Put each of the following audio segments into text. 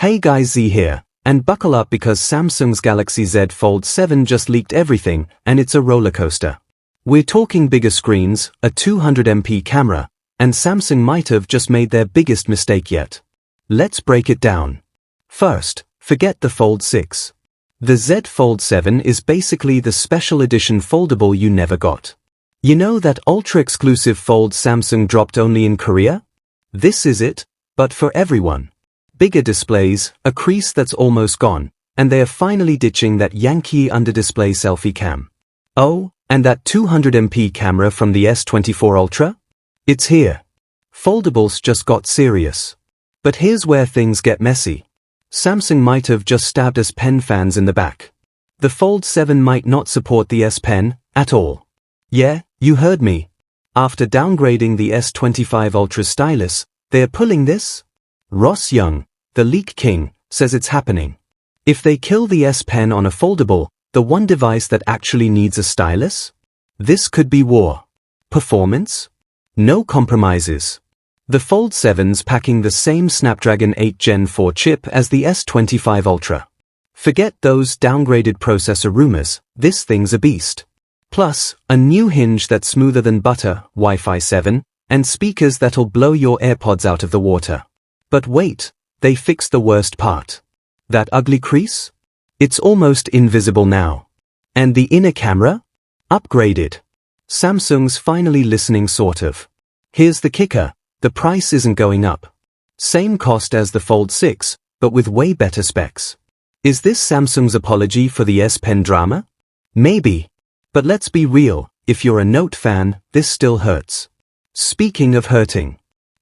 Hey guys, Z here, and buckle up because Samsung's Galaxy Z Fold 7 just leaked everything, and it's a roller coaster. We're talking bigger screens, a 200MP camera, and Samsung might have just made their biggest mistake yet. Let's break it down. First, forget the Fold 6. The Z Fold 7 is basically the special edition foldable you never got. You know that ultra-exclusive fold Samsung dropped only in Korea? This is it, but for everyone. Bigger displays, a crease that's almost gone, and they are finally ditching that Yankee under-display selfie cam. Oh, and that 200MP camera from the S25 Ultra? It's here. Foldables just got serious. But here's where things get messy. Samsung might have just stabbed us Pen fans in the back. The Fold 7 might not support the S Pen at all. Yeah, you heard me. After downgrading the S25 Ultra stylus, they're pulling this? Ross Young, the leak king, says it's happening. If they kill the S Pen on a foldable, the one device that actually needs a stylus? This could be war. Performance? No compromises. The Fold 7's packing the same Snapdragon 8 Gen 4 chip as the S25 Ultra. Forget those downgraded processor rumors, this thing's a beast. Plus, a new hinge that's smoother than butter, Wi-Fi 7, and speakers that'll blow your AirPods out of the water. But wait, they fixed the worst part. That ugly crease? It's almost invisible now. And the inner camera? Upgraded. Samsung's finally listening sort of. Here's the kicker, the price isn't going up. Same cost as the Fold 6, but with way better specs. Is this Samsung's apology for the S Pen drama? Maybe. But let's be real, if you're a Note fan, this still hurts. Speaking of hurting.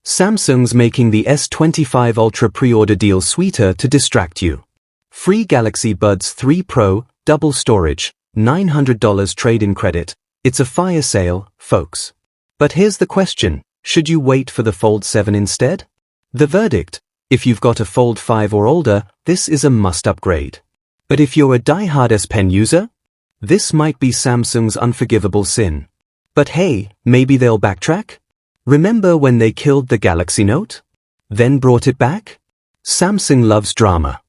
Samsung's making the S25 Ultra pre-order deal sweeter to distract you. Free Galaxy Buds 3 Pro, double storage, $900 trade-in credit. It's a fire sale, folks. But here's the question, should you wait for the Fold 7 instead? The verdict, if you've got a Fold 5 or older, this is a must upgrade. But if you're a die-hard S Pen user, this might be Samsung's unforgivable sin. But hey, maybe they'll backtrack? Remember when they killed the Galaxy Note? Then brought it back? Samsung loves drama.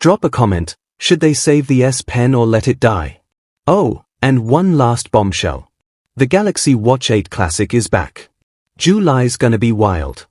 Drop a comment, should they save the S Pen or let it die? Oh, and one last bombshell. The Galaxy Watch 8 Classic is back. July's gonna be wild.